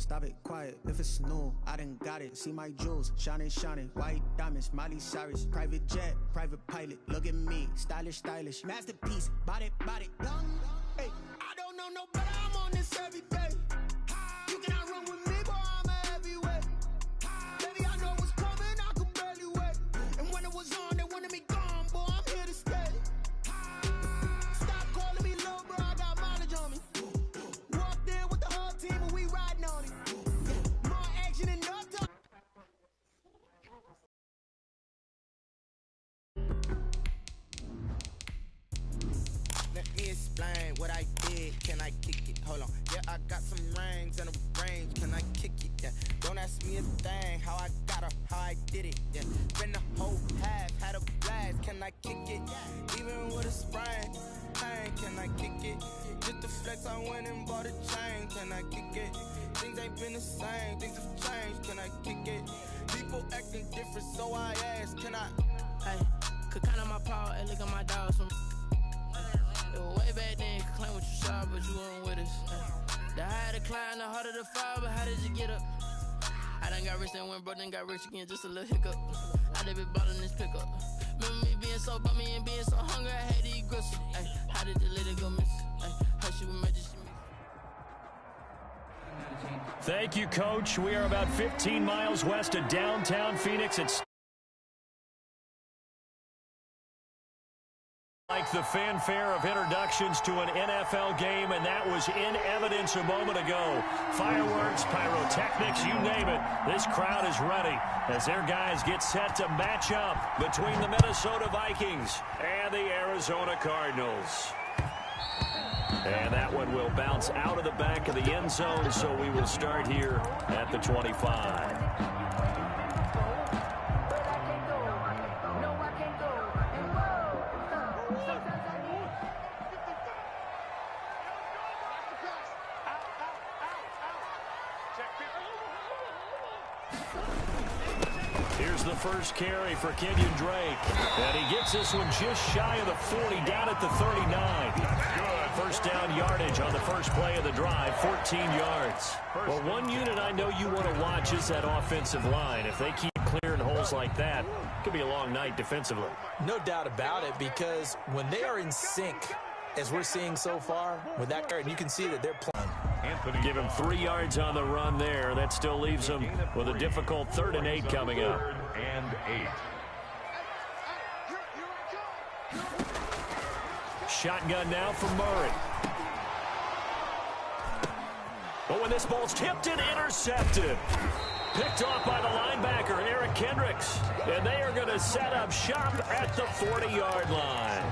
Stop it, quiet, if it's new, I done got it. See my jewels, shining, shining, white diamonds, Miley Cyrus. Private jet, private pilot, look at me, stylish, stylish. Masterpiece, body, body, young. Hey, I don't know no better, I'm on this every day. You cannot run with me, boy, I'm a heavyweight. Baby, I know what's coming, I could barely wait. And when it was on, they wanted me gone, boy, I'm here to stay. Stop calling me low, bro, I got mileage on me. Walked in with the whole team and we riding on it. More action and no time. Let me explain what I did. Can I kick it? Hold on. Yeah, I got some rings and a range. Can I kick it? Yeah. Don't ask me a thing. How I got her, how I did it. Yeah. Been the whole half, had a blast. Can I kick it? Even with a sprain. Pain, can I kick it? Just the flex, I went and bought a chain. Can I kick it? Things ain't been the same. Things have changed. Can I kick it? People acting different, so I ask. Can I? Hey, could count on my power and look at my dogs from. It was way back then, could claim what you saw, but you weren't with us. The higher the climb, the harder the fall, but how did you get up? I done got rich and went broke, then got rich again, just a little hiccup. I done been bought in this pickup. Remember me being so bummy and being so hungry, I had to eat gristle. Ay, how did the lady go miss? Ay, how she was made she missed. Thank you, Coach. We are about 15 miles west of downtown Phoenix. It's like the fanfare of introductions to an NFL game, and that was in evidence a moment ago. Fireworks, pyrotechnics, you name it. This crowd is ready as their guys get set to match up between the Minnesota Vikings and the Arizona Cardinals. And that one will bounce out of the back of the end zone, so we will start here at the 25. Here's the first carry for Kenyon Drake. And he gets this one just shy of the 40, down at the 39. Good first down yardage on the first play of the drive, 14 yards. Well, one unit I know you want to watch is that offensive line. If they keep clearing holes like that, it could be a long night defensively. No doubt about it, because when they are in sync, as we're seeing so far, with that guard, you can see that they're playing. Give him 3 yards on the run there. That still leaves him with a difficult 3rd and 8 coming up. 3rd and 8. Shotgun now for Murray. But when this ball's tipped and intercepted. Picked off by the linebacker, Eric Kendricks. And they are going to set up shop at the 40-yard line.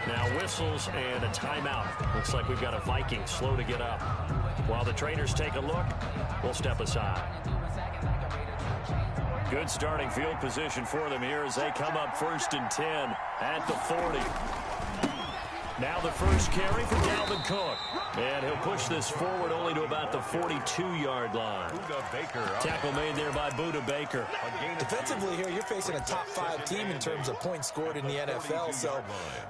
Now whistles and a timeout. Looks like we've got a Viking slow to get up. While the trainers take a look, we'll step aside. Good starting field position for them here as they come up 1st and 10 at the 40. Now the first carry for Dalvin Cook. And he'll push this forward only to about the 42-yard line. Tackle made there by Budda Baker. Defensively here, you're facing a top 5 team in terms of points scored in the NFL. So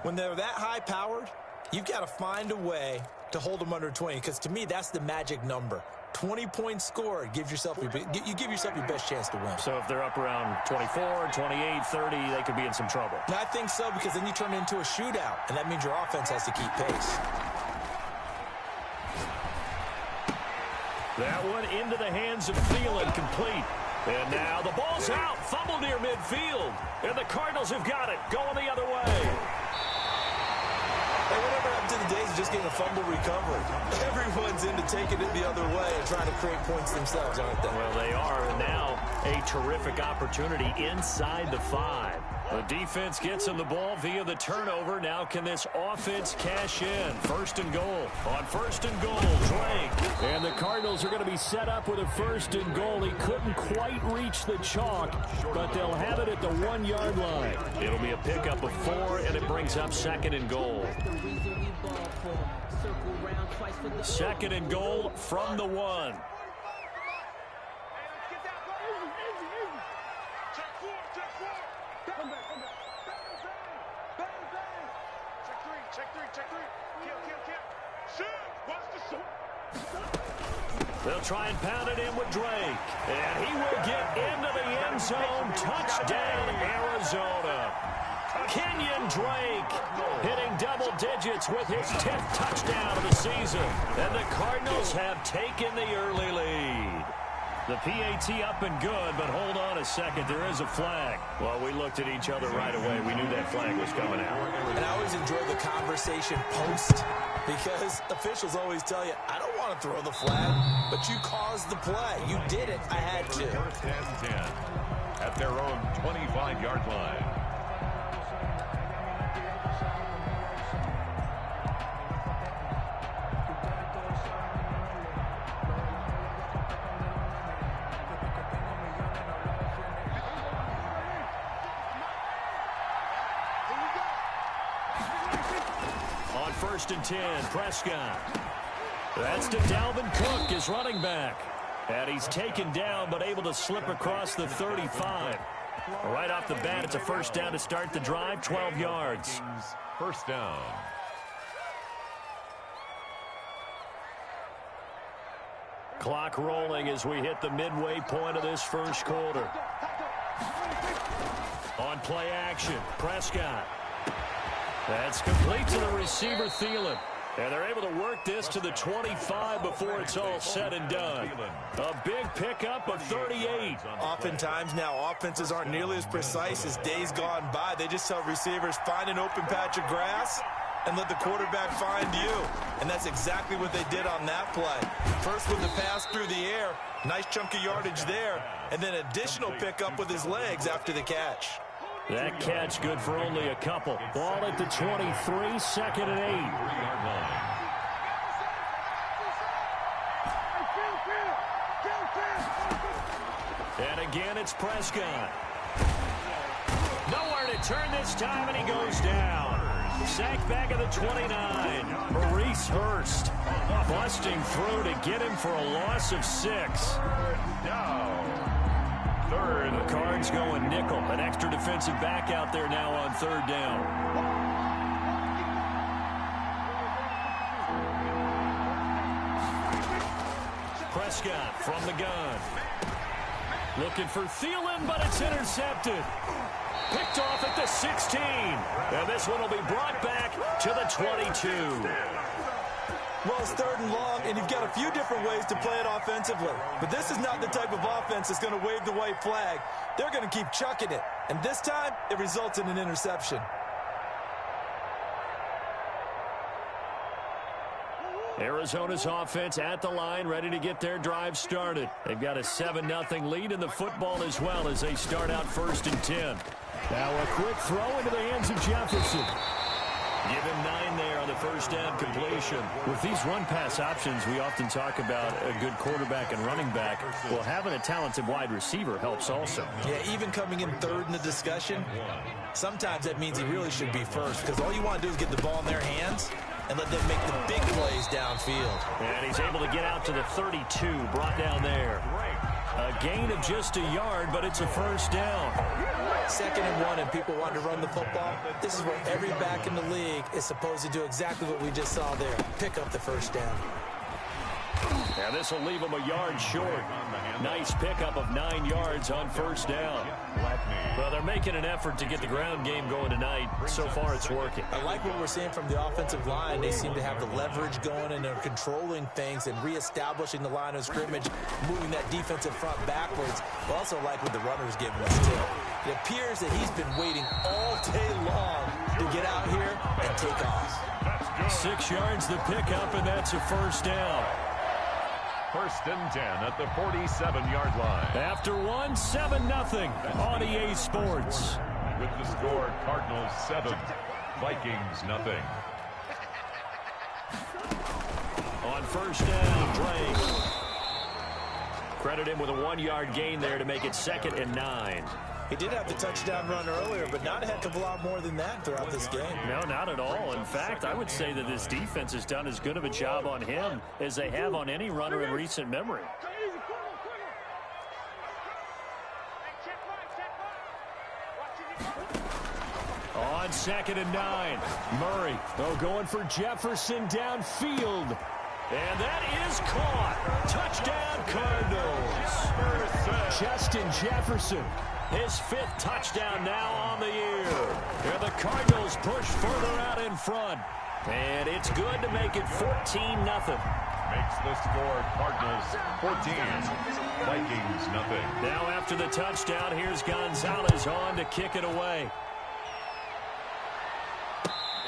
when they're that high-powered, you've got to find a way to hold them under 20. Because to me, that's the magic number. 20 points scored, you give yourself your best chance to win. So if they're up around 24, 28, 30, they could be in some trouble. And I think so, because then you turn it into a shootout, and that means your offense has to keep pace. That one into the hands of Thielen, complete. And now the ball's out, fumble near midfield. And the Cardinals have got it, going the other way. Hey, whatever happened to the days of just getting a fumble recovered? Everyone's into taking it the other way and trying to create points themselves, aren't they? Well, they are, and now a terrific opportunity inside the 5. The defense gets him the ball via the turnover. Now can this offense cash in? 1st and goal. On 1st and goal, Drake. And the Cardinals are going to be set up with a 1st and goal. He couldn't quite reach the chalk, but they'll have it at the 1-yard line. It'll be a pickup of 4, and it brings up 2nd and goal. 2nd and goal from the 1. They'll try and pound it in with Drake. And he will get into the end zone. Touchdown, Arizona. Kenyon Drake hitting double digits with his 10th touchdown of the season. And the Cardinals have taken the early lead. The PAT up and good, but hold on a second. There is a flag. Well, we looked at each other right away. We knew that flag was coming out. And I always enjoy the conversation post because officials always tell you, I don't want to throw the flag, but you caused the play. You did it. I had to. First and 10 at their own 25-yard line. First and 10, Prescott. That's to Dalvin Cook, his running back. And he's taken down, but able to slip across the 35. Right off the bat, it's a first down to start the drive, 12 yards. First down. Clock rolling as we hit the midway point of this first quarter. On play action, Prescott. That's complete to the receiver, Thielen. And they're able to work this to the 25 before it's all said and done. A big pickup of 38. Oftentimes now, offenses aren't nearly as precise as days gone by. They just tell receivers, find an open patch of grass and let the quarterback find you. And that's exactly what they did on that play. First with the pass through the air, nice chunk of yardage there, and then additional pickup with his legs after the catch. That catch good for only a couple. Ball at the 23, second and 8. And again, it's Prescott. Nowhere to turn this time, and he goes down. Sacked back at the 29. Maurice Hurst busting through to get him for a loss of 6. Third. The Cards going nickel. An extra defensive back out there now on third down. Prescott from the gun. Looking for Thielen, but it's intercepted. Picked off at the 16. And this one will be brought back to the 22. Well, it's third and long, and you've got a few different ways to play it offensively. But this is not the type of offense that's going to wave the white flag. They're going to keep chucking it. And this time, it results in an interception. Arizona's offense at the line, ready to get their drive started. They've got a 7-0 lead in the football as well as they start out first and 10. Now a quick throw into the hands of Jefferson. Give him 9 there on the first down completion. With these run-pass options, we often talk about a good quarterback and running back. Well, having a talented wide receiver helps also. Yeah, even coming in third in the discussion, sometimes that means he really should be first because all you want to do is get the ball in their hands and let them make the big plays downfield. And he's able to get out to the 32, brought down there. A gain of just a yard, but it's a first down. 2nd and 1, and people want to run the football. This is where every back in the league is supposed to do exactly what we just saw there. Pick up the first down. And this will leave him a yard short. Nice pickup of 9 yards on first down. Well, they're making an effort to get the ground game going tonight. So far, it's working. I like what we're seeing from the offensive line. They seem to have the leverage going, and they're controlling things and reestablishing the line of scrimmage, moving that defensive front backwards. I also like what the runner's giving us, too. It appears that he's been waiting all day long to get out here and take off. 6 yards the pickup, and that's a first down. First and 10 at the 47-yard line. After one, 7-0 on EA Sports. With the score, Cardinals 7, Vikings 0. On first down, Drake. Credit him with a 1-yard gain there to make it 2nd and 9. He did have the touchdown run earlier, but not a heck of a lot more than that throughout this game. No, not at all. In fact, I would say that this defense has done as good of a job on him as they have on any runner in recent memory. On 2nd and 9, Murray, going for Jefferson downfield. And that is caught. Touchdown. Justin Jefferson. His 5th touchdown now on the year. Here the Cardinals push further out in front. And it's good to make it 14-0. Makes the score Cardinals 14, Vikings nothing. Now after the touchdown, here's Gonzalez on to kick it away.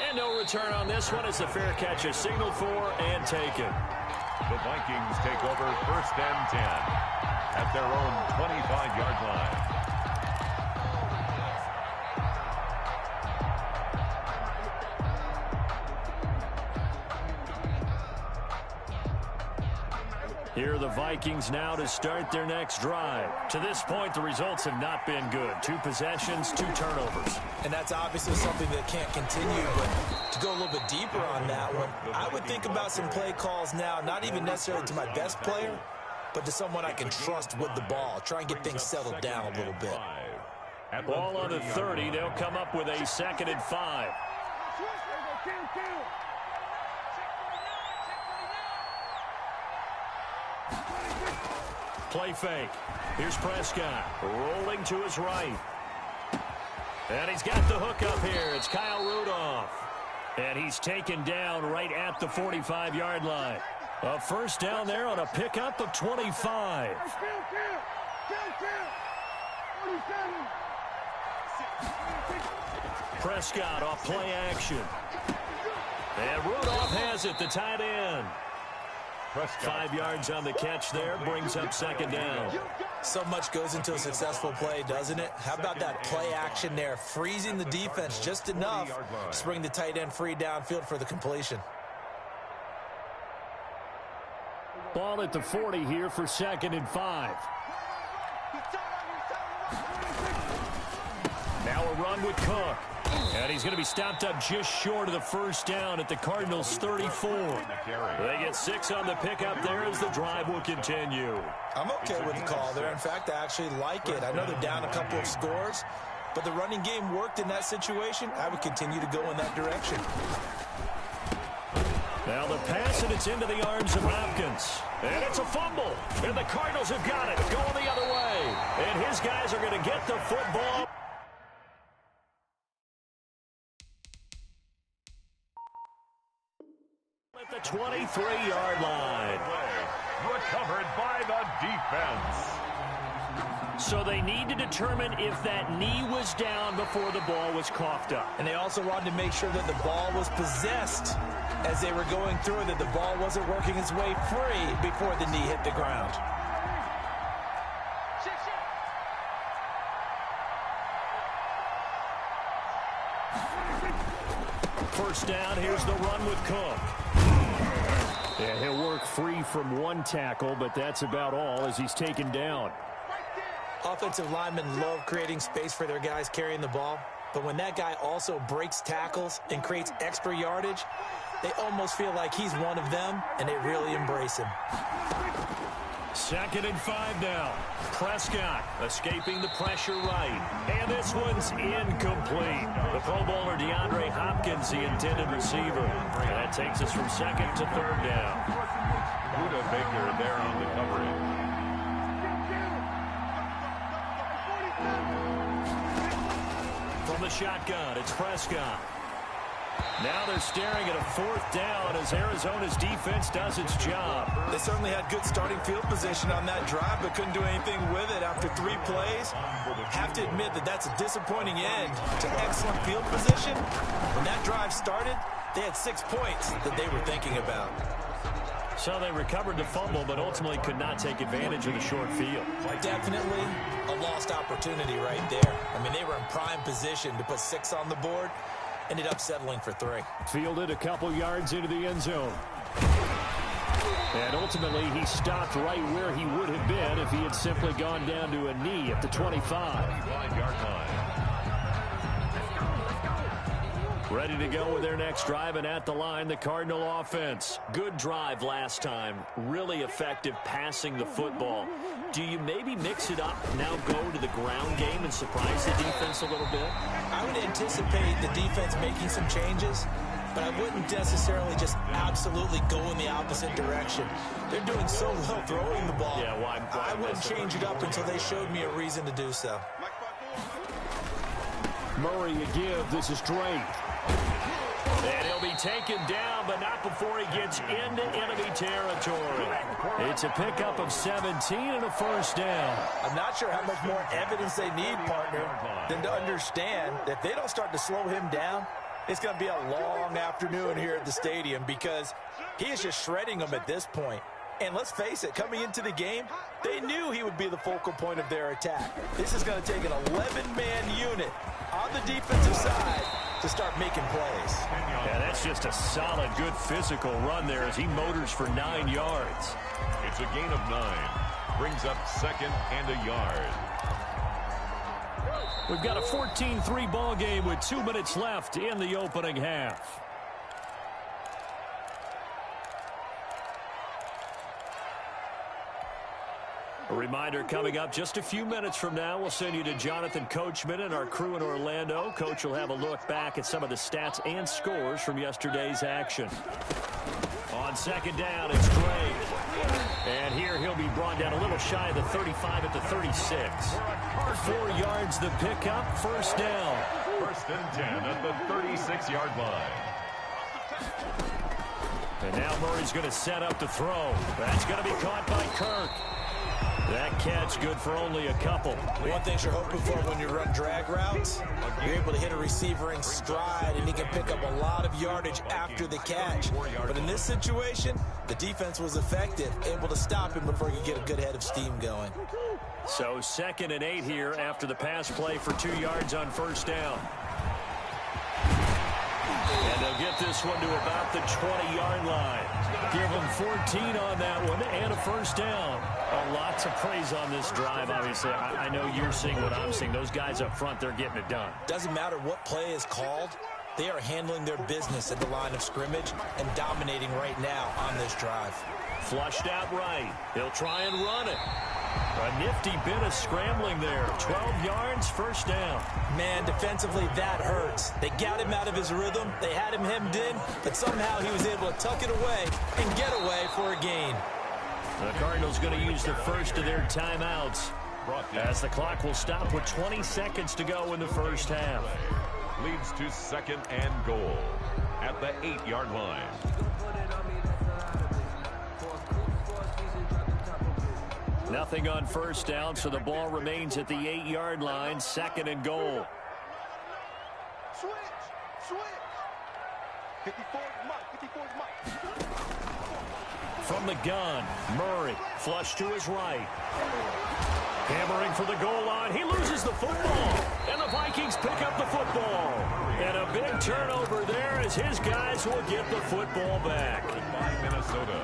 And no return on this one as the fair catch is signaled for and taken. The Vikings take over 1st and 10 at their own 25-yard line. Here are the Vikings now to start their next drive. To this point, the results have not been good. 2 possessions, 2 turnovers. And that's obviously something that can't continue, but to go a little bit deeper on that one, I would think about some play calls now, not even necessarily to my best player, but to someone I can trust with the ball. Try and get things settled down a little bit. Ball on the 30. They'll come up with a 2nd and 5. Play fake. Here's Prescott rolling to his right. And he's got the hook up here. It's Kyle Rudolph. And he's taken down right at the 45-yard line. A 1st down there on a pickup of 25. Prescott off play action. And Rudolph has it, the tight end. 5 yards on the catch there, brings up 2nd down. So much goes into a successful play, doesn't it? How about that play action there, freezing the defense just enough to bring the tight end free downfield for the completion. Ball at the 40 here for 2nd and 5. Now a run with Cook. And he's going to be stopped up just short of the 1st down at the Cardinals' 34. They get 6 on the pickup there as the drive will continue. I'm okay with the call there. In fact, I actually like it. I know they're down a couple of scores, but the running game worked in that situation. I would continue to go in that direction. Now the pass, and it's into the arms of Hopkins. And it's a fumble. And the Cardinals have got it, going the other way. And his guys are going to get the football. At the 23-yard line. Recovered by the defense. So they need to determine if that knee was down before the ball was coughed up. And they also wanted to make sure that the ball was possessed as they were going through it, that the ball wasn't working its way free before the knee hit the ground. First down, here's the run with Cook. Yeah, he'll work free from 1 tackle, but that's about all as he's taken down. Offensive linemen love creating space for their guys carrying the ball, but when that guy also breaks tackles and creates extra yardage, they almost feel like he's one of them, and they really embrace him. 2nd and 5 now. Prescott escaping the pressure right. And this one's incomplete. The Pro Bowler DeAndre Hopkins, the intended receiver. And that takes us from 2nd to 3rd down. Luda Baker there on the coverage. From the shotgun, it's Prescott. Now they're staring at a 4th down as Arizona's defense does its job. They certainly had good starting field position on that drive, but couldn't do anything with it after 3 plays. Have to admit that that's a disappointing end to excellent field position. When that drive started, they had 6 points that they were thinking about. So they recovered the fumble, but ultimately could not take advantage of the short field. Definitely a lost opportunity right there. I mean, they were in prime position to put 6 on the board. Ended up settling for 3. Fielded a couple yards into the end zone. And ultimately, he stopped right where he would have been if he had simply gone down to a knee at the 25. Ready to go with their next drive, and at the line, the Cardinal offense. Good drive last time. Really effective passing the football. Do you maybe mix it up, now go to the ground game and surprise the defense a little bit? I would anticipate the defense making some changes. but I wouldn't necessarily just absolutely go in the opposite direction. They're doing so well throwing the ball. Yeah, why I wouldn't change it up until they showed me a reason to do so. Murray a give. This is Drake. And he'll be taken down, but not before he gets into enemy territory. It's a pickup of 17 and a first down. I'm not sure how much more evidence they need, partner, than to understand that if they don't start to slow him down, it's going to be a long afternoon here at the stadium because he is just shredding them at this point. And let's face it, coming into the game, they knew he would be the focal point of their attack. This is going to take an 11-man unit on the defensive side to start making plays. Yeah, that's just a solid, good physical run there as he motors for 9 yards. It's a gain of 9. Brings up second and a yard. We've got a 14-3 ball game with 2 minutes left in the opening half. A reminder coming up just a few minutes from now, we'll send you to Jonathan Coachman and our crew in Orlando. Coach will have a look back at some of the stats and scores from yesterday's action. On second down, it's Drake. And here he'll be brought down a little shy of the 35 at the 36. 4 yards the pickup, first down. First and 10 at the 36-yard line. And now Murray's going to set up to throw. That's going to be caught by Kirk. That catch good for only a couple. One thing you're hoping for when you run drag routes, you're able to hit a receiver in stride, and he can pick up a lot of yardage after the catch. But in this situation, the defense was effective, able to stop him before he could get a good head of steam going. So 2nd and 8 here after the pass play for 2 yards on first down. And they'll get this one to about the 20-yard line. Give them 14 on that one and a first down. Lots of praise on this drive, obviously. I know you're seeing what I'm seeing. Those guys up front, they're getting it done. Doesn't matter what play is called. They are handling their business at the line of scrimmage and dominating right now on this drive. Flushed out right. He'll try and run it. A nifty bit of scrambling there. 12 yards, first down. Man, defensively, that hurts. They got him out of his rhythm. They had him hemmed in, but somehow he was able to tuck it away and get away for a gain. The Cardinals going to use the first of their timeouts as the clock will stop with 20 seconds to go in the first half. Leads to second and goal at the 8-yard line. Nothing on first down, so the ball remains at the 8-yard line, 2nd and goal. Switch. 54's Mike. From the gun, Murray, flush to his right. Hammering for the goal line. He loses the football, and the Vikings pick up the football. And a big turnover there as his guys will get the football back. By Minnesota.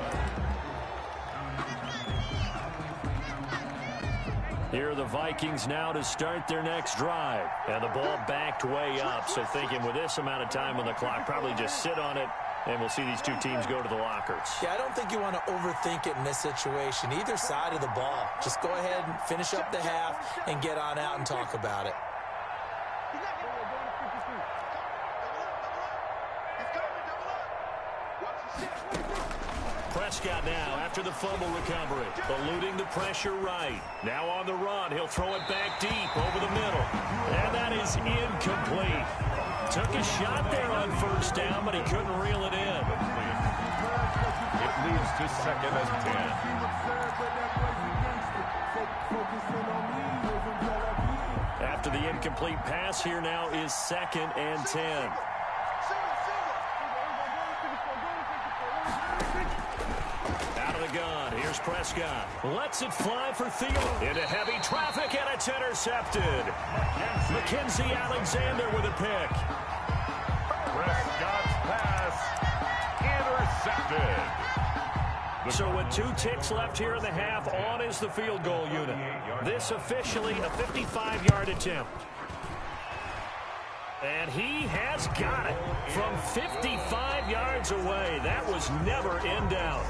Here are the Vikings now to start their next drive. And the ball backed way up, so thinking with this amount of time on the clock, probably just sit on it, and we'll see these two teams go to the lockers. Yeah, I don't think you want to overthink it in this situation. Either side of the ball. Just go ahead and finish up the half and get on out and talk about it. Prescott now after the fumble recovery, eluding the pressure right. Now on the run, he'll throw it back deep over the middle. And that is incomplete. Took a shot there on first down, but he couldn't reel it in. It leads to second and 10. After the incomplete pass, here now is 2nd and 10. Gun. Here's Prescott. Lets it fly for Thielen. Into heavy traffic, and it's intercepted. Mackenzie Alexander with a pick. Prescott's pass intercepted. So with 2 ticks left here in the half, on is the field goal unit. This officially a 55-yard attempt. And he has got it from 55 yards away. That was never in doubt.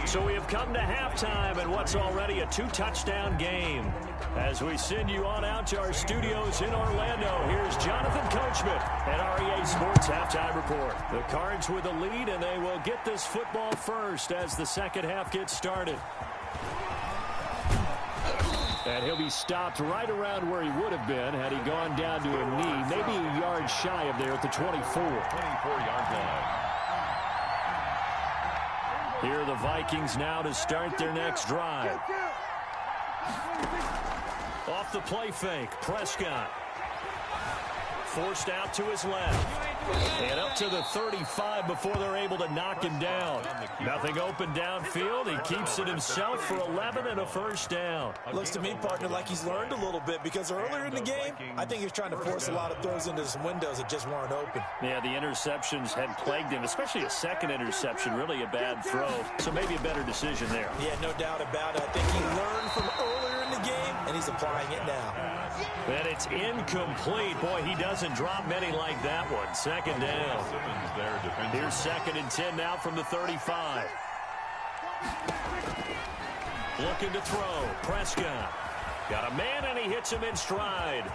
So we have come to halftime in what's already a 2-touchdown game. As we send you on out to our studios in Orlando, here's Jonathan Coachman at REA Sports Halftime Report. The Cards with the lead, and they will get this football first as the second half gets started. And he'll be stopped right around where he would have been had he gone down to a knee, maybe a yard shy of there at the 24. 24-yard line. Here are the Vikings now to start their next drive. Off the play fake, Prescott. Forced out to his left. And up to the 35 before they're able to knock him down. Nothing open downfield. He keeps it himself for 11 and a first down. Looks to me, partner, like he's learned a little bit because earlier in the game, I think he was trying to force a lot of throws into some windows that just weren't open. Yeah, the interceptions had plagued him, especially a second interception, really a bad throw. So maybe a better decision there. Yeah, no doubt about it. I think he learned from earlier in the game, and he's applying it now. And it's incomplete. Boy, he doesn't drop many like that one. Second down. Here's 2nd and 10 now from the 35. Looking to throw. Prescott. Got a man, and he hits him in stride.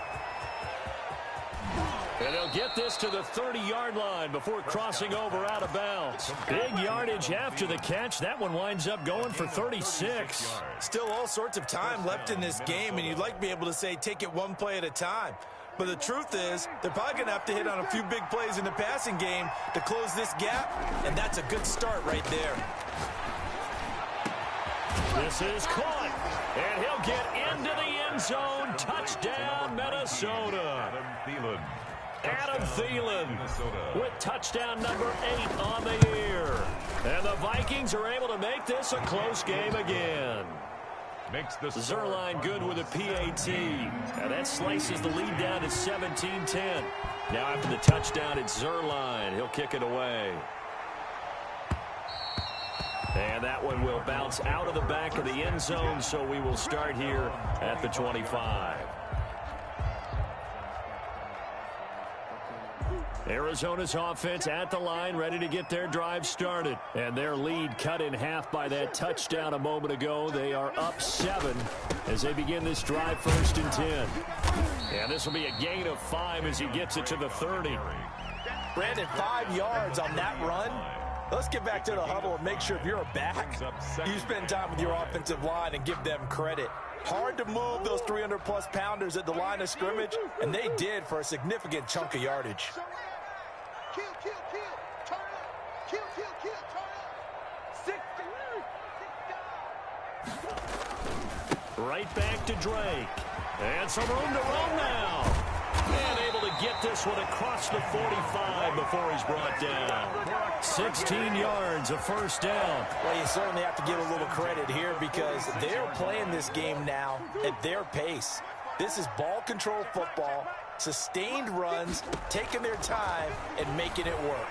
And he'll get this to the 30-yard line before crossing over out of bounds. Big yardage after the catch. That one winds up going for 36. Still all sorts of time left in this game, and you'd like to be able to say take it one play at a time. But the truth is, they're probably going to have to hit on a few big plays in the passing game to close this gap, and that's a good start right there. This is caught, and he'll get into the end zone. Touchdown, Minnesota. Adam Thielen with touchdown number 8 on the year. And the Vikings are able to make this a close game again. Zerline good with a PAT. And that slices the lead down to 17-10. Now after the touchdown, it's Zerline. He'll kick it away. And that one will bounce out of the back of the end zone, so we will start here at the 25. Arizona's offense at the line, ready to get their drive started. And their lead cut in half by that touchdown a moment ago. They are up 7 as they begin this drive 1st and 10. And this will be a gain of 5 as he gets it to the 30. Brandon, 5 yards on that run. Let's get back to the huddle and make sure if you're a back, you spend time with your offensive line and give them credit. Hard to move those 300-plus pounders at the line of scrimmage, and they did for a significant chunk of yardage. Kill, kill, kill. Turn up. Kill, kill, kill. Turn up. 6. Right back to Drake. And some room to run now. And able to get this one across the 45 before he's brought down. 16 yards, a first down. Well, you certainly have to give a little credit here because they're playing this game now at their pace. This is ball control football, sustained runs, taking their time, and making it work.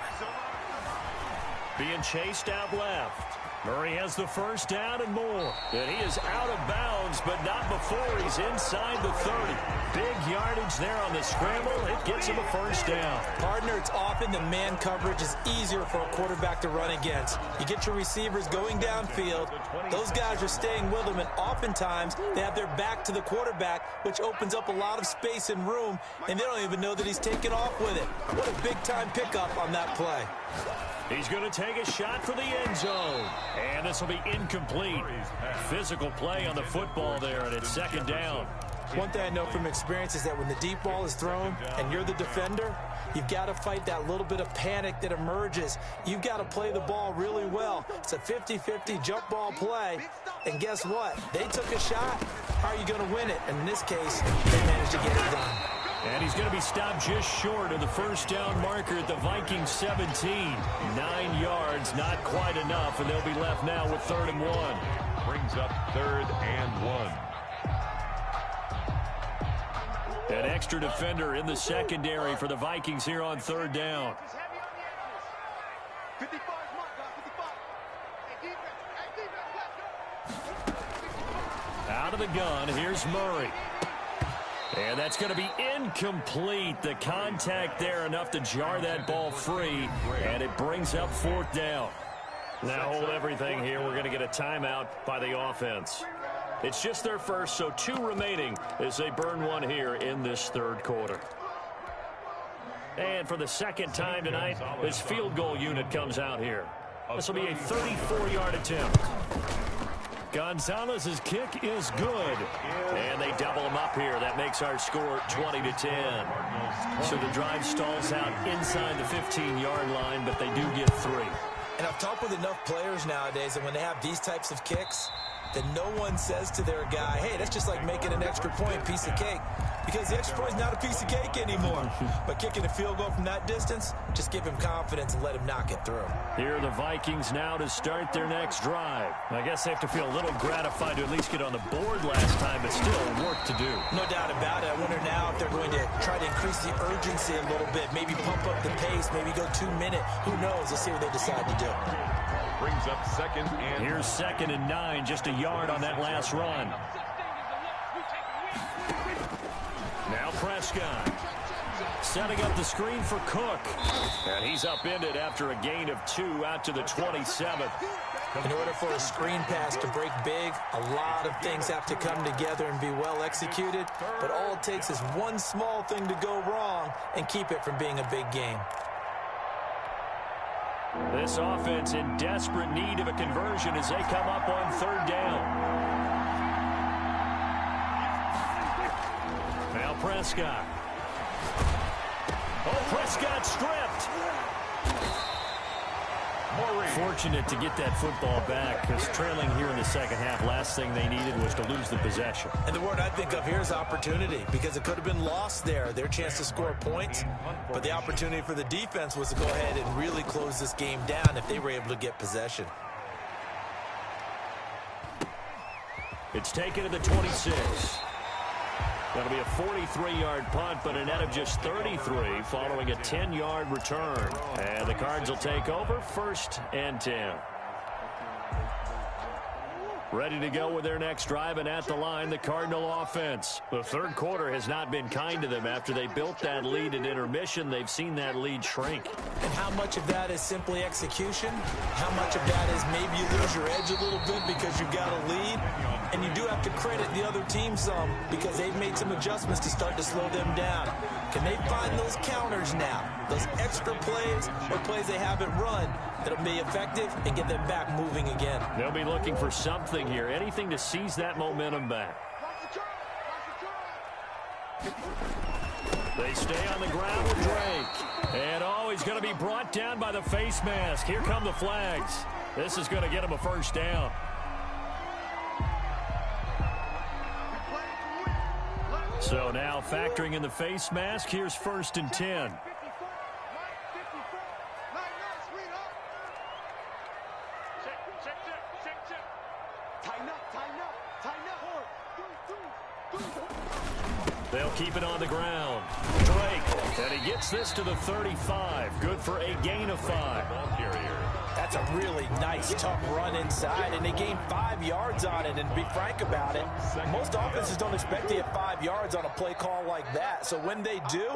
Being chased out left. Murray has the first down and more. And he is out of bounds, but not before he's inside the 30. Big yardage there on the scramble. It gets him a first down. Partner, it's often the man coverage is easier for a quarterback to run against. You get your receivers going downfield. Those guys are staying with them, and oftentimes they have their back to the quarterback, which opens up a lot of space and room, and they don't even know that he's taken off with it. What a big-time pickup on that play. He's going to take a shot for the end zone. And this will be incomplete. Physical play on the football there, and it's second down. One thing I know from experience is that when the deep ball is thrown and you're the defender, you've got to fight that little bit of panic that emerges. You've got to play the ball really well. It's a 50-50 jump ball play. And guess what? They took a shot. How are you going to win it? And in this case, they managed to get it done. And he's going to be stopped just short of the first down marker at the Vikings 17. 9 yards, not quite enough, and they'll be left now with 3rd and 1. Brings up 3rd and 1. An extra defender in the secondary for the Vikings here on 3rd down. 55 mark, guys, 55. Out of the gun, here's Murray. And that's going to be incomplete. The contact there enough to jar that ball free, and it brings up 4th down. Now hold everything here. We're going to get a timeout by the offense. It's just their first, so 2 remaining as they burn one here in this 3rd quarter. And for the 2nd time tonight, this field goal unit comes out here. This will be a 34-yard attempt. Gonzalez's kick is good. And they double him up here. That makes our score 20-10. So the drive stalls out inside the 15-yard line, but they do get 3. And I've talked with enough players nowadays that when they have these types of kicks, that no one says to their guy, hey, that's just like making an extra point, piece of cake. Because the extra point is not a piece of cake anymore. But kicking a field goal from that distance, just give him confidence and let him knock it through. Here are the Vikings now to start their next drive. I guess they have to feel a little gratified to at least get on the board last time, but still work to do. No doubt about it. I wonder now if they're going to try to increase the urgency a little bit, maybe pump up the pace, maybe go 2-minute. Who knows? Let's see what they decide to do. Brings up 2nd and... Here's 2nd and 9, just a yard on that last run. Now Prescott setting up the screen for Cook. And he's upended after a gain of 2 out to the 27th. In order for a screen pass to break big, a lot of things have to come together and be well executed. But all it takes is one small thing to go wrong and keep it from being a big game. This offense in desperate need of a conversion as they come up on 3rd down. Now Prescott. Oh, Prescott stripped. Fortunate to get that football back because trailing here in the 2nd half, last thing they needed was to lose the possession. And the word I think of here is opportunity because it could have been lost there, their chance to score points. But the opportunity for the defense was to go ahead and really close this game down if they were able to get possession. It's taken to the 26. That'll be a 43-yard punt, but a net of just 33 following a 10-yard return. And the Cards will take over 1st and 10. Ready to go with their next drive, and at the line, the Cardinal offense. The 3rd quarter has not been kind to them. After they built that lead at intermission, they've seen that lead shrink. And how much of that is simply execution? How much of that is maybe you lose your edge a little bit because you've got a lead? And you do have to credit the other team some because they've made some adjustments to start to slow them down. Can they find those counters now? Those extra plays or plays they haven't run that'll be effective and get them back moving again. They'll be looking for something here, anything to seize that momentum back. They stay on the ground with Drake. And he's going to be brought down by the face mask. Here come the flags. This is going to get him a 1st down. So now factoring in the face mask, here's 1st and 10. They'll keep it on the ground. Drake, and he gets this to the 35. Good for a gain of 5. That's a really nice, tough run inside, and they gained 5 yards on it. And to be frank about it, most offenses don't expect to get 5 yards on a play call like that. So when they do,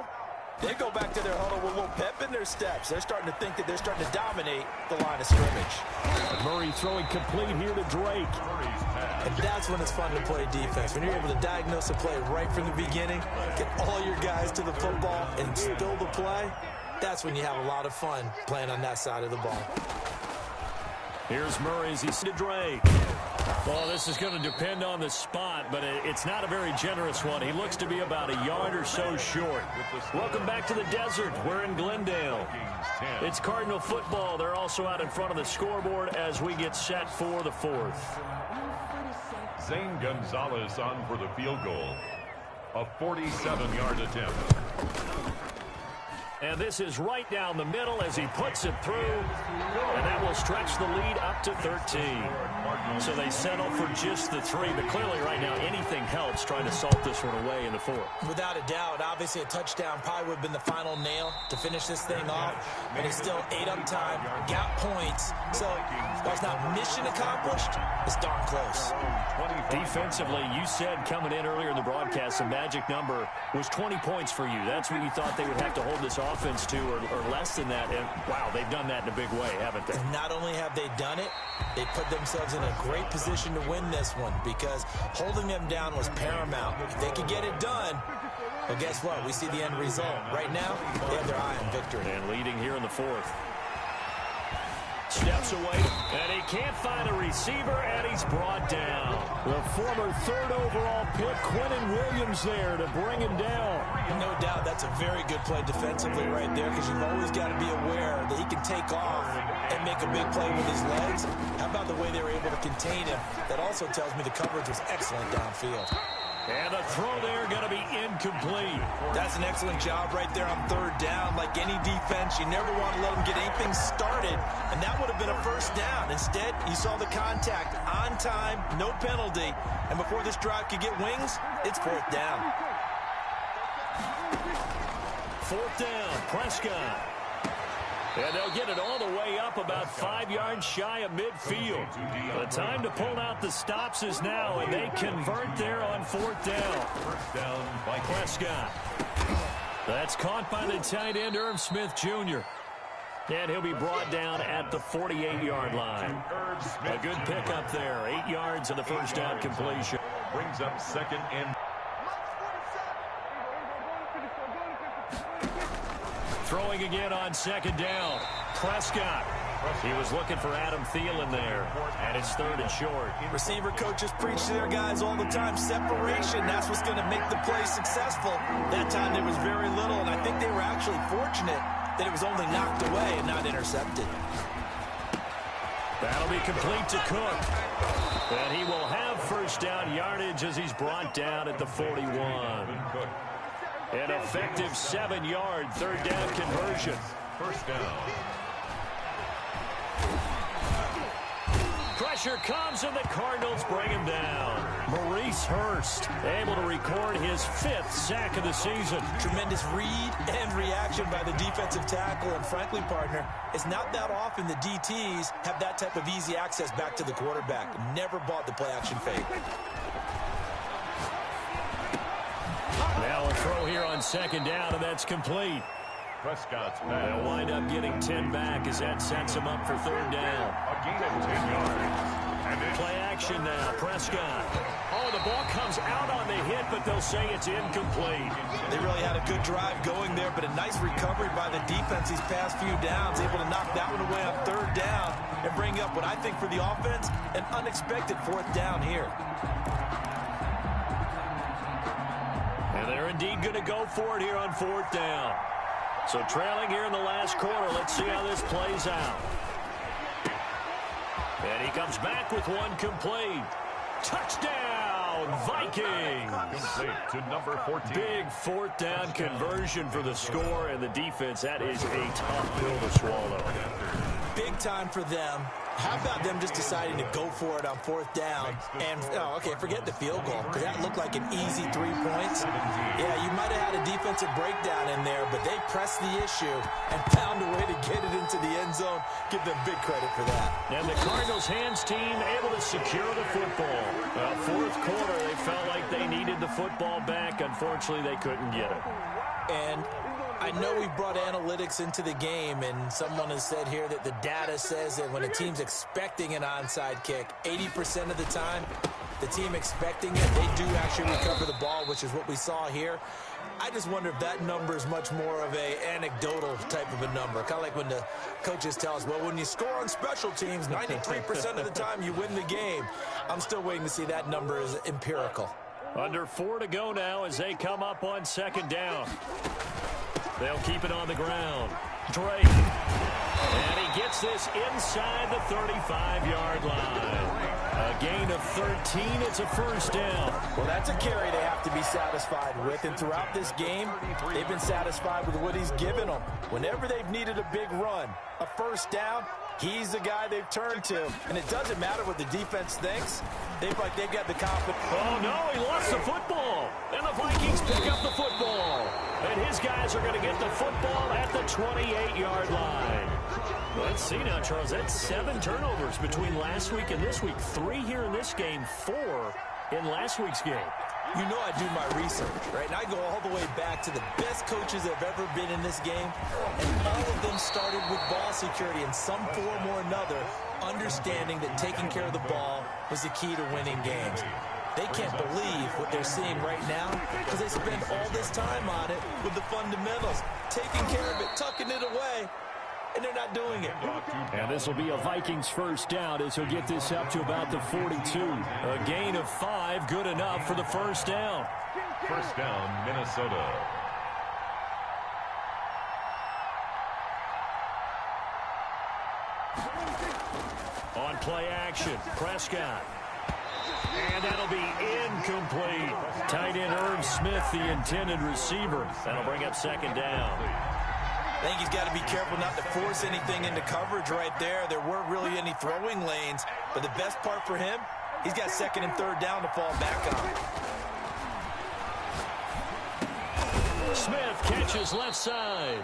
they go back to their huddle with a little pep in their steps. They're starting to think that they're starting to dominate the line of scrimmage. Murray throwing complete here to Drake. And that's when it's fun to play defense. When you're able to diagnose a play right from the beginning, get all your guys to the football, and spill the play, that's when you have a lot of fun playing on that side of the ball. Here's Murray as he's to Drake. Well, this is going to depend on the spot, but it's not a very generous one. He looks to be about a yard or so short. Welcome back to the desert. We're in Glendale. It's Cardinal football. They're also out in front of the scoreboard as we get set for the 4th. Zane Gonzalez on for the field goal. A 47-yard attempt. And this is right down the middle as he puts it through. And that will stretch the lead up to 13. So they settle for just the 3. But clearly right now anything helps trying to salt this one away in the 4th. Without a doubt, obviously a touchdown probably would have been the final nail to finish this thing off. But it's still 8 up time, got points. So while it's not mission accomplished, it's darn close. Defensively, you said coming in earlier in the broadcast, the magic number was 20 points for you. That's what you thought they would have to hold this offense to, or less than that. And wow, they've done that in a big way, haven't they? Not only have they done it, they put themselves in a great position to win this one because holding them down was paramount. If they could get it done, well, guess what? We see the end result. Right now, they have their eye on victory. And leading here in the 4th. Steps away, and he can't find a receiver, and he's brought down. The former 3rd overall pick, Quentin Williams, there to bring him down. No doubt that's a very good play defensively right there because you've always got to be aware that he can take off and make a big play with his legs. How about the way they were able to contain him? That also tells me the coverage was excellent downfield. And the throw there going to be incomplete. That's an excellent job right there on 3rd down. Like any defense, you never want to let them get anything started, and that would have been a 1st down. Instead, you saw the contact on time, no penalty, and before this drive could get wings, it's 4th down. 4th down, Prescott. And they'll get it all the way up about 5 yards shy of midfield. The time to pull out the stops is now, and they convert there on 4th down. First down by Prescott. That's caught by the tight end, Irv Smith Jr. And he'll be brought down at the 48-yard line. A good pickup there. 8 yards of the 1st down completion. Brings up 2nd and... Throwing again on 2nd down. Prescott. He was looking for Adam Thielen there, and it's 3rd and short. Receiver coaches preach to their guys all the time. Separation, that's what's going to make the play successful. That time there was very little, and I think they were actually fortunate that it was only knocked away and not intercepted. That'll be complete to Cook. And he will have 1st down yardage as he's brought down at the 41. An effective 7-yard 3rd down conversion. 1st down. Pressure comes, and the Cardinals bring him down. Maurice Hurst able to record his 5th sack of the season. Tremendous read and reaction by the defensive tackle, and frankly, partner, it's not that often the DTs have that type of easy access back to the quarterback. Never bought the play-action fake. Now a throw here on 2nd down, and that's complete. Prescott's They'll pass. wind up getting 10 back as that sets him up for 3rd down. A gain of 10 yards. And it's Play action now, Prescott. Oh, the ball comes out on the hit, but they'll say it's incomplete. They really had a good drive going there, but a nice recovery by the defense these past few downs, able to knock that one away on 3rd down and bring up what I think for the offense, an unexpected 4th down here. And they're indeed going to go for it here on 4th down. So trailing here in the last quarter, let's see how this plays out. And he comes back with one complete. Touchdown, Vikings! complete to number 14. Big 4th down conversion for the score, and the defense, that is a tough pill to swallow. Big time for them. How about them just deciding to go for it on 4th down? And, forget the field goal, because that looked like an easy 3 points. Yeah, you might have had a defensive breakdown in there, but they pressed the issue and found a way to get it into the end zone. Give them big credit for that. And the Cardinals' hands team able to secure the football. 4th quarter, they felt like they needed the football back. Unfortunately, they couldn't get it. And I know we brought analytics into the game, and someone has said here that the data says that when a team's expecting an onside kick, 80% of the time, the team expecting it, they do actually recover the ball, which is what we saw here. I just wonder if that number is much more of a anecdotal type of a number. Kind of like when the coaches tell us, well, when you score on special teams, 93% of the time you win the game. I'm still waiting to see that number is empirical. Under 4 to go now as they come up on 2nd down. They'll keep it on the ground. Drake. And he gets this inside the 35-yard line. A A gain of 13. It's a first down. Well, that's a carry they have to be satisfied with. And throughout this game, they've been satisfied with what he's given them. Whenever they've needed a big run, a first down, he's the guy they've turned to. And it doesn't matter what the defense thinks. They've got the confidence. Oh, no, he lost the football. And the Vikings pick up the football. And his guys are going to get the football at the 28-yard line. Let's see now, Charles. That's 7 turnovers between last week and this week. 3 here in this game, 4 in last week's game. You know I do my research, right? And I go all the way back to the best coaches that have ever been in this game. And all of them started with ball security in some form or another, understanding that taking care of the ball was the key to winning games. They can't believe what they're seeing right now because they spend all this time on it with the fundamentals, taking care of it, tucking it away, and they're not doing it. And this will be a Vikings first down as he'll get this up to about the 42. A gain of 5, good enough for the first down. First down, Minnesota. On play action, Prescott. And that'll be incomplete. Tight end Irv Smith, the intended receiver. That'll bring up second down. I think he's got to be careful not to force anything into coverage right there. There weren't really any throwing lanes. But the best part for him, he's got second and third down to fall back on. Smith catches left side.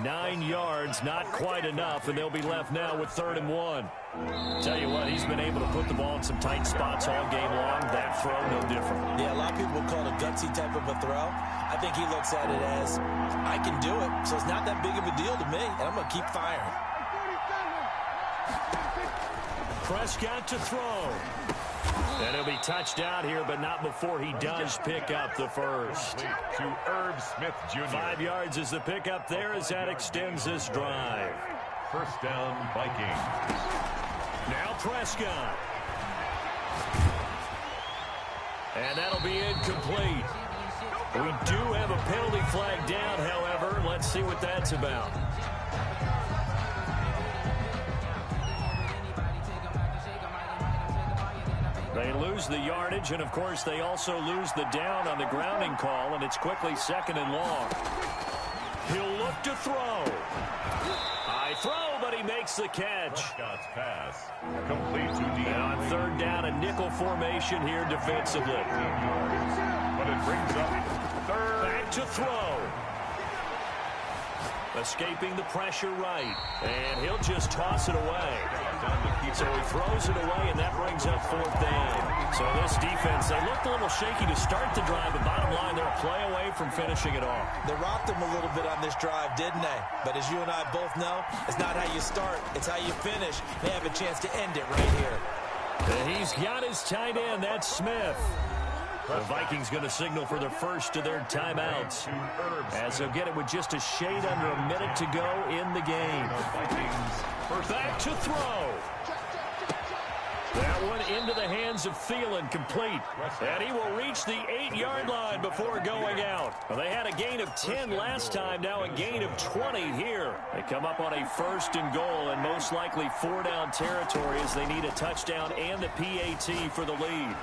9 yards, not quite enough, and they'll be left now with 3rd and 1. Tell you what, he's been able to put the ball in some tight spots all game long. That throw, no different. Yeah, a lot of people would call it a gutsy type of a throw. I think he looks at it as, I can do it, so it's not that big of a deal to me, and I'm going to keep firing. Prescott to throw. And he'll be touched out here, but not before he does pick up the first. To Irv Smith, Jr. 5 yards is the pickup there as that extends this drive. First down, Vikings. Now Prescott. And that'll be incomplete. We do have a penalty flag down, however. Let's see what that's about. They lose the yardage, and, of course, they also lose the down on the grounding call, and it's quickly 2nd and long. He'll look to throw. High throw, but he makes the catch. Prescott's pass complete to D. And on 3rd down, a nickel formation here defensively. But it brings up 3rd. Back to throw. Escaping the pressure right. And he'll just toss it away. So he throws it away, and that brings up 4th down. So this defense, they looked a little shaky to start the drive, but bottom line, they're a play away from finishing it off. They rocked them a little bit on this drive, didn't they? But as you and I both know, it's not how you start, it's how you finish. They have a chance to end it right here. And he's got his tight end, that's Smith. The Vikings going to signal for the first of their timeouts, as they'll get it with just a shade under a minute to go in the game. Back to throw. That one into the hands of Thielen, complete. And he will reach the 8-yard line before going out. Well, they had a gain of 10 last time, now a gain of 20 here. They come up on a 1st and goal, and most likely 4-down territory as they need a touchdown and the PAT for the lead.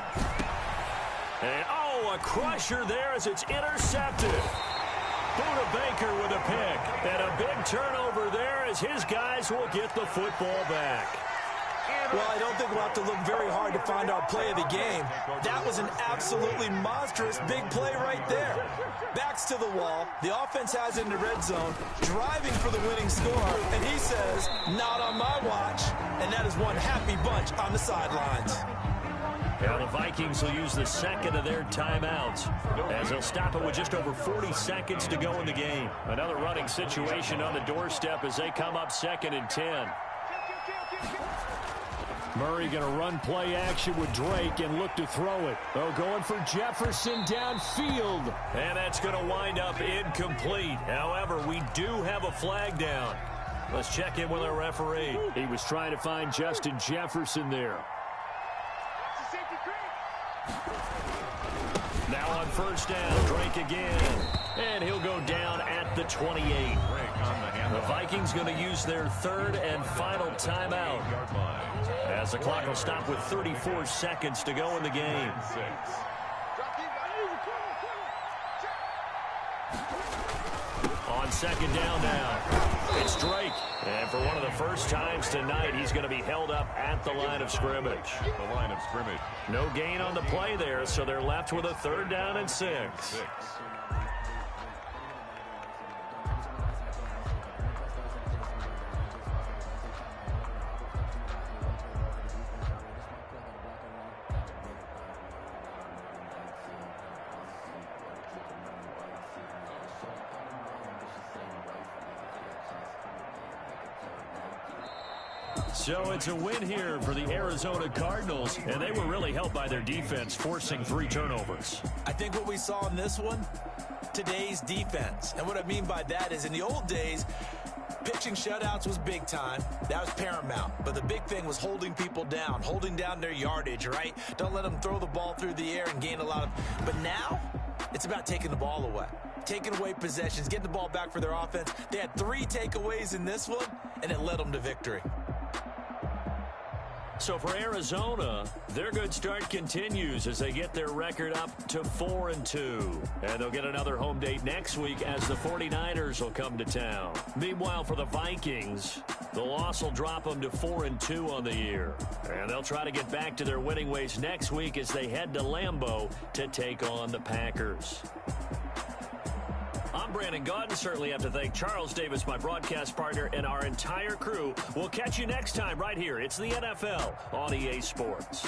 And, oh, a crusher there as it's intercepted. Buda Baker with a pick. And a big turnover there as his guys will get the football back. Well, I don't think we'll have to look very hard to find our play of the game. That was an absolutely monstrous big play right there. Backs to the wall. The offense has it in the red zone, driving for the winning score. And he says, not on my watch. And that is one happy bunch on the sidelines. Now the Vikings will use the 2nd of their timeouts as they'll stop it with just over 40 seconds to go in the game. Another running situation on the doorstep as they come up 2nd and 10. Murray going to run play action with Drake and look to throw it. Oh, going for Jefferson downfield. And that's going to wind up incomplete. However, we do have a flag down. Let's check in with our referee. He was trying to find Justin Jefferson there. Now on 1st down, Drake again. And he'll go down at the 28. The Vikings going to use their third and final timeout, as the clock will stop with 34 seconds to go in the game. On second down now, it's Drake. And for one of the first times tonight, he's going to be held up at the line of scrimmage. No gain on the play there, so they're left with a 3rd down and 6. So it's a win here for the Arizona Cardinals, and they were really helped by their defense, forcing 3 turnovers. I think what we saw in this one, today's defense. And what I mean by that is in the old days, pitching shutouts was big time. That was paramount. But the big thing was holding people down, holding down their yardage, right? Don't let them throw the ball through the air and gain a lot of... But now, it's about taking the ball away. Taking away possessions, getting the ball back for their offense. They had 3 takeaways in this one, and it led them to victory. So for Arizona, their good start continues as they get their record up to 4-2. And they'll get another home date next week as the 49ers will come to town. Meanwhile, for the Vikings, the loss will drop them to 4-2 on the year. And they'll try to get back to their winning ways next week as they head to Lambeau to take on the Packers. I'm Brandon Gaudin. Certainly have to thank Charles Davis, my broadcast partner, and our entire crew. We'll catch you next time right here. It's the NFL on EA Sports.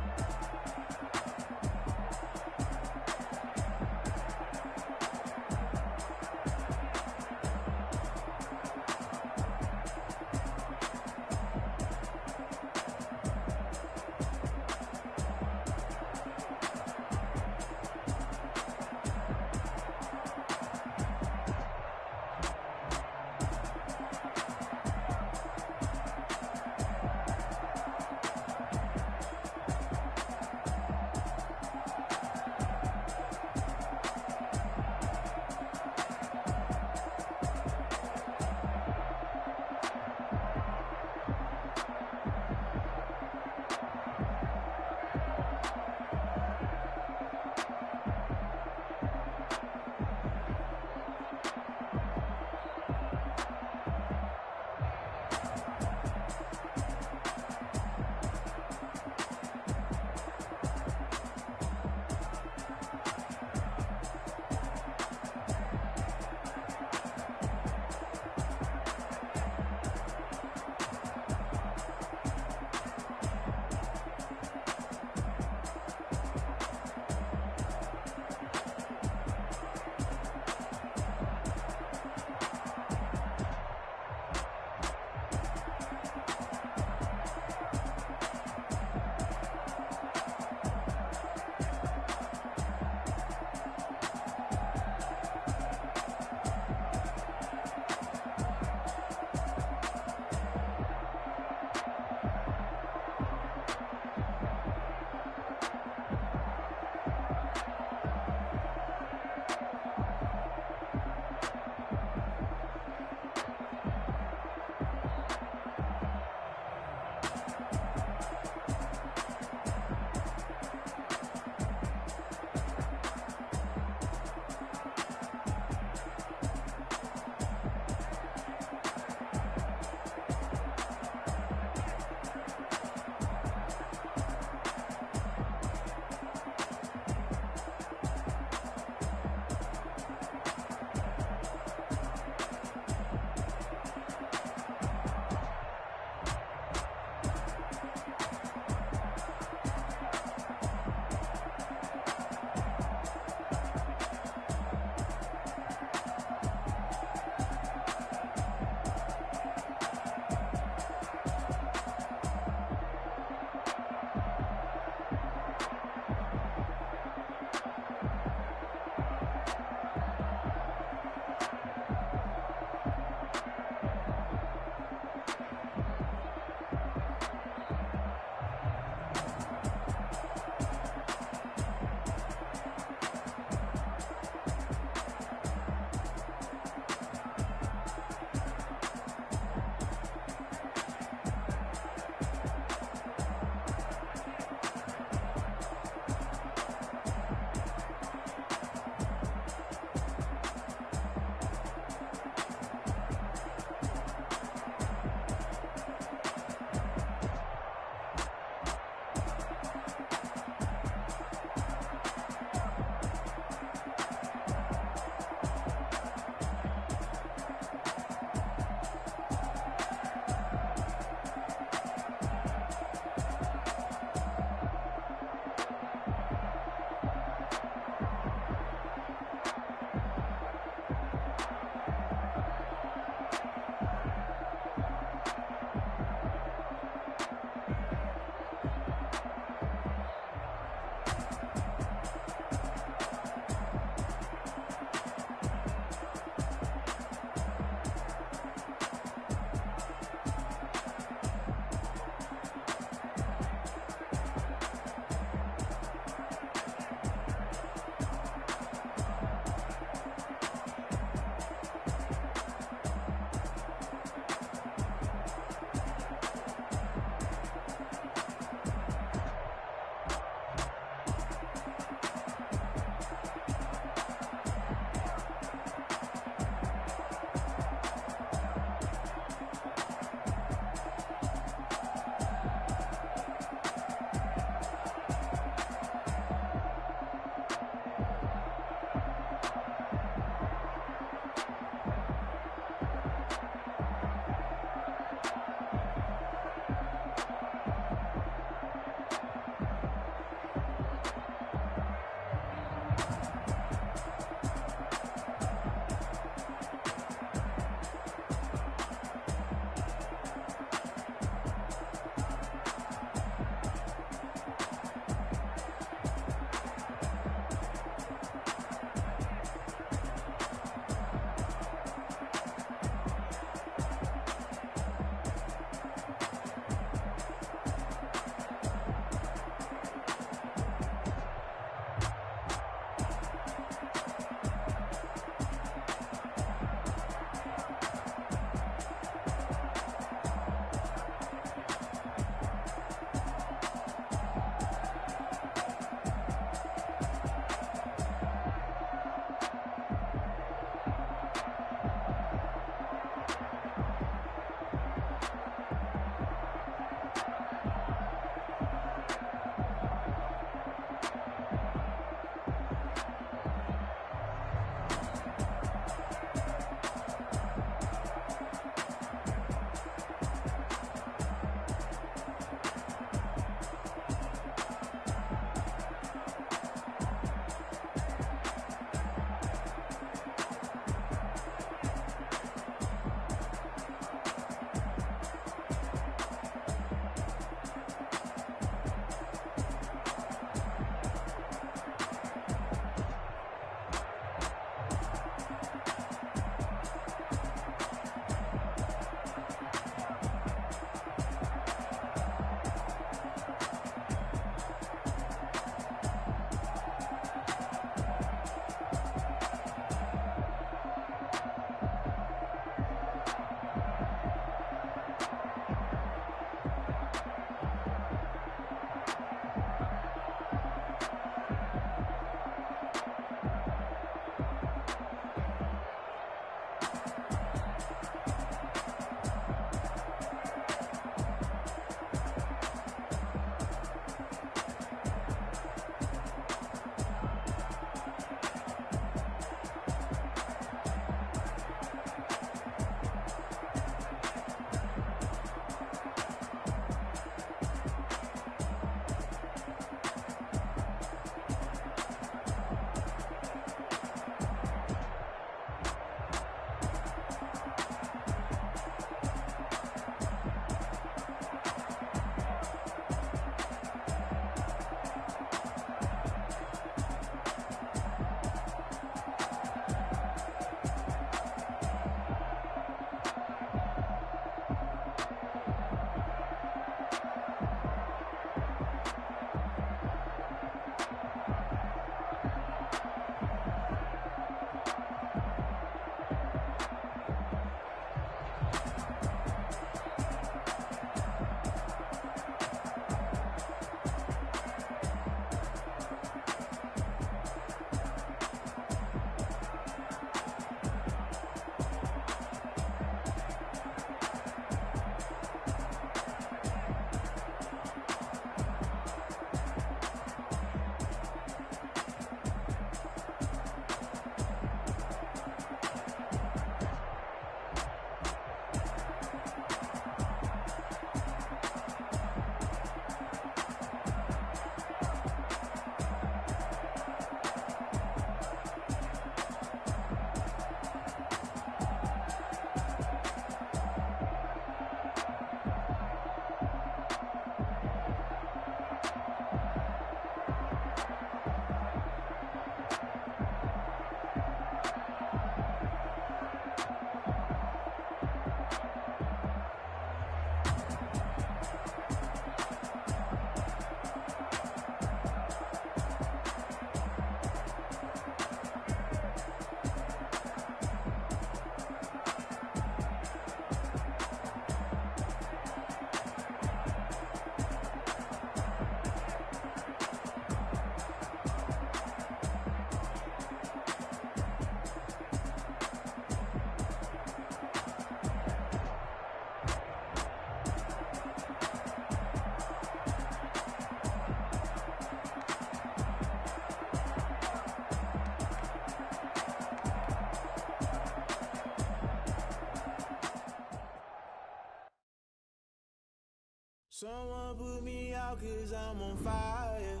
Someone put me out 'cause I'm on fire.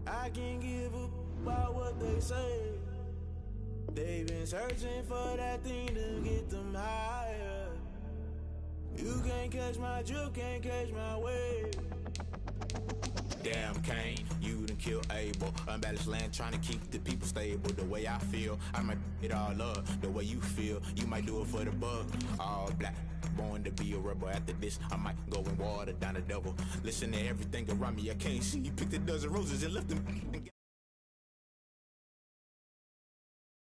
I can't give a about what they say. They've been searching for that thing to get them higher. You can't catch my drift, can't catch my wave. Damn Kane, you done killed Abel. Unbalanced land trying to keep the people stable. The way I feel, I might it all up. The way you feel, you might do it for the bug. All black, born to be a rebel. After this, I might go and water down the devil. Listen to everything around me, I can't see. Picked a dozen roses and left them.